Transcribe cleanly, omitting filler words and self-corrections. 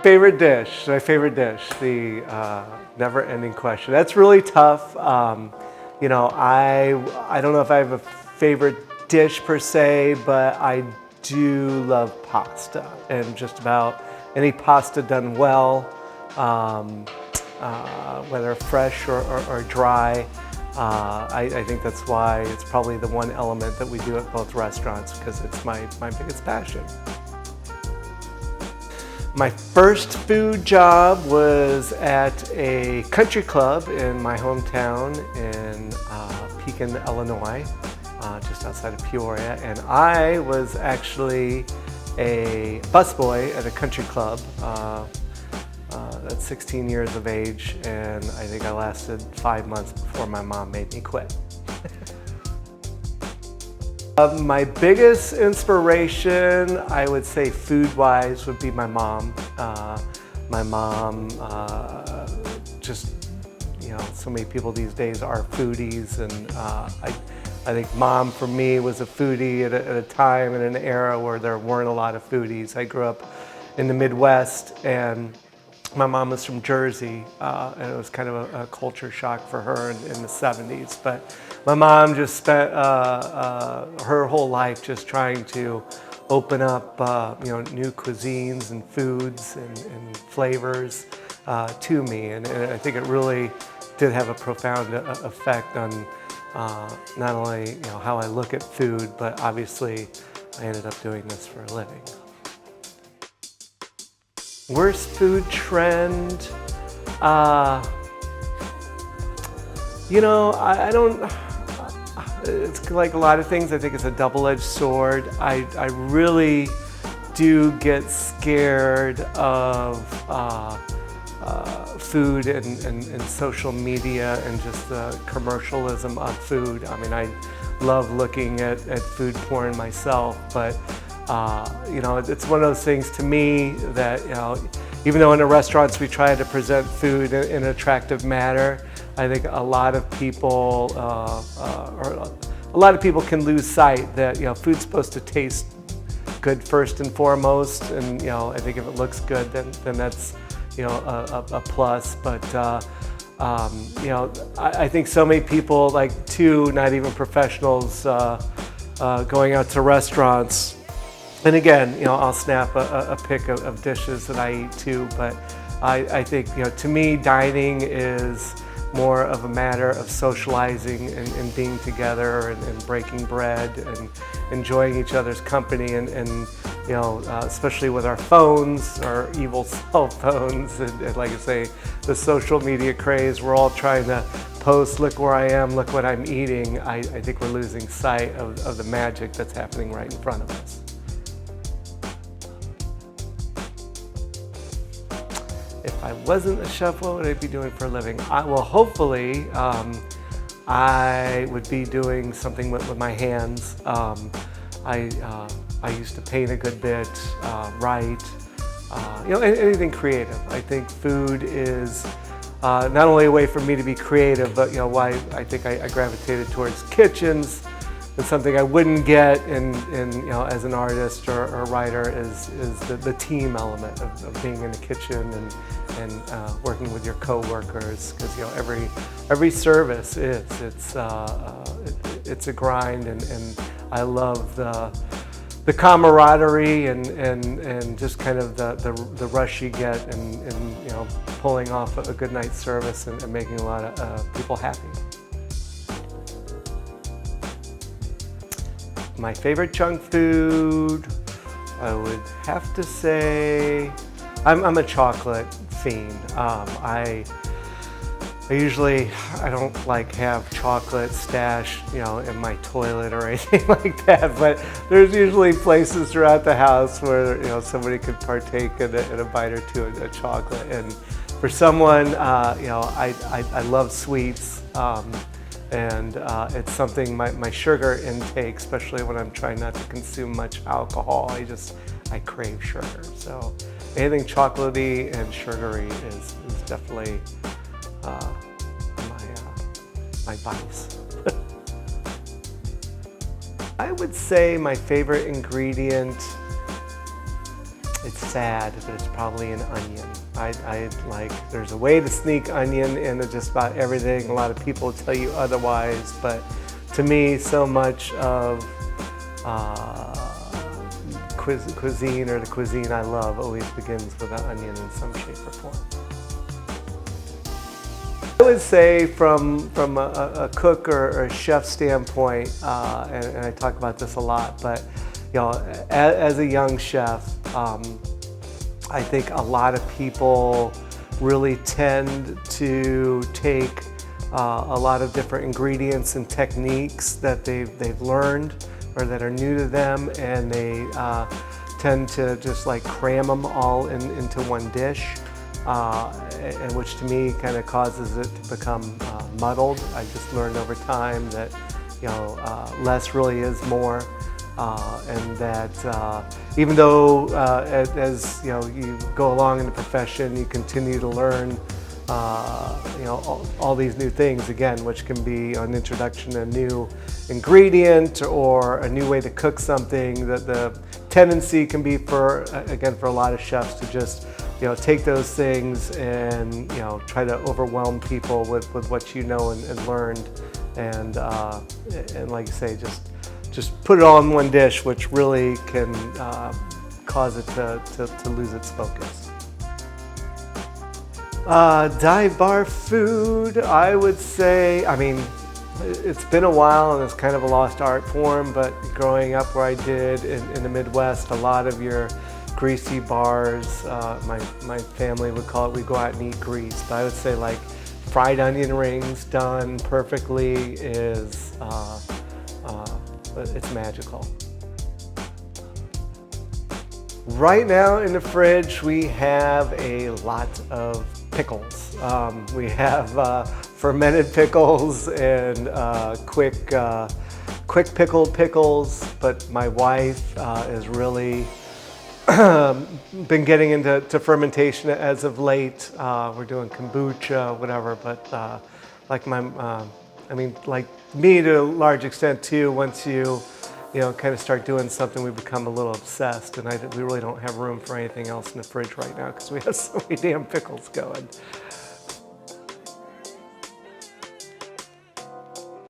favorite dish, the never-ending question. That's really tough. You know, I don't know if I have a favorite dish per se, but I do love pasta, and just about any pasta done well, whether fresh or dry. I think that's why it's probably the one element that we do at both restaurants, because it's my biggest passion. My first food job was at a country club in my hometown in Pekin, Illinois, just outside of Peoria. And I was actually a busboy at a country club at 16 years of age, and I think I lasted 5 months before my mom made me quit. My biggest inspiration, I would say food-wise, would be my mom. My mom, just, you know, so many people these days are foodies, and I think mom for me was a foodie at a time and an era where there weren't a lot of foodies. I grew up in the Midwest, and my mom was from Jersey, and it was kind of a culture shock for her in the 70s. But my mom just spent her whole life just trying to open up you know, new cuisines and foods and flavors to me. And I think it really did have a profound effect on not only, you know, how I look at food, but obviously I ended up doing this for a living. Worst food trend? You know, I don't, it's like a lot of things, I think it's a double-edged sword. I really do get scared of food and social media and just the commercialism of food. I mean, I love looking at food porn myself, but you know, it's one of those things to me that, you know, even though in the restaurants we try to present food in an attractive manner, I think a lot of people, can lose sight that, you know, food's supposed to taste good first and foremost, and, you know, I think if it looks good, then that's, you know, a plus. But you know, I think so many people, like not even professionals, going out to restaurants. And again, you know, I'll snap a pic of dishes that I eat too, but I think, you know, to me, dining is more of a matter of socializing and being together and breaking bread and enjoying each other's company, and you know, especially with our phones, our evil cell phones, and like I say, the social media craze, we're all trying to post, look where I am, look what I'm eating. I think we're losing sight of the magic that's happening right in front of us. If I wasn't a chef, what would I be doing for a living? Well, hopefully, I would be doing something with my hands. I used to paint a good bit, write, you know, anything creative. I think food is not only a way for me to be creative, but, you know, why I think I gravitated towards kitchens. And something I wouldn't get in you know, as an artist or a writer is the team element of being in the kitchen and working with your co-workers, because, you know, every service it's a grind, and I love the camaraderie and just kind of the rush you get and you know, pulling off a good night's service and making a lot of people happy. My favorite junk food, I would have to say, I'm a chocolate fiend. I don't like have chocolate stashed, you know, in my toilet or anything like that, but there's usually places throughout the house where, you know, somebody could partake in a bite or two of chocolate. And for someone, you know, I love sweets. And it's something, my sugar intake, especially when I'm trying not to consume much alcohol, I crave sugar. So anything chocolatey and sugary is definitely my vice. I would say my favorite ingredient, it's sad, but it's probably an onion. I like, there's a way to sneak onion into just about everything. A lot of people tell you otherwise, but to me, so much of cuisine, or the cuisine I love, always begins with an onion in some shape or form. I would say from a cook or a chef standpoint, and I talk about this a lot, but you know, as a young chef, I think a lot of people really tend to take a lot of different ingredients and techniques that they've learned or that are new to them, and they tend to just like cram them all into one dish, and which to me kind of causes it to become muddled. I just learned over time that, you know, less really is more. And that even though as you know, you go along in the profession, you continue to learn you know, all these new things, again, which can be an introduction to a new ingredient or a new way to cook something. That the tendency can be for a lot of chefs to just, you know, take those things and, you know, try to overwhelm people with what you know and learned, and like I say, just put it all in one dish, which really can cause it to lose its focus. Dive bar food, I would say, I mean, it's been a while and it's kind of a lost art form, but growing up where I did in the Midwest, a lot of your greasy bars, my family would call it, we go out and eat grease, but I would say like fried onion rings done perfectly is it's magical. Right now in the fridge we have a lot of pickles. We have fermented pickles and quick pickled pickles, but my wife is really been getting into fermentation as of late. We're doing kombucha, whatever, but like I mean, like me to a large extent too, once you know, kind of start doing something, we become a little obsessed, and we really don't have room for anything else in the fridge right now because we have so many damn pickles going.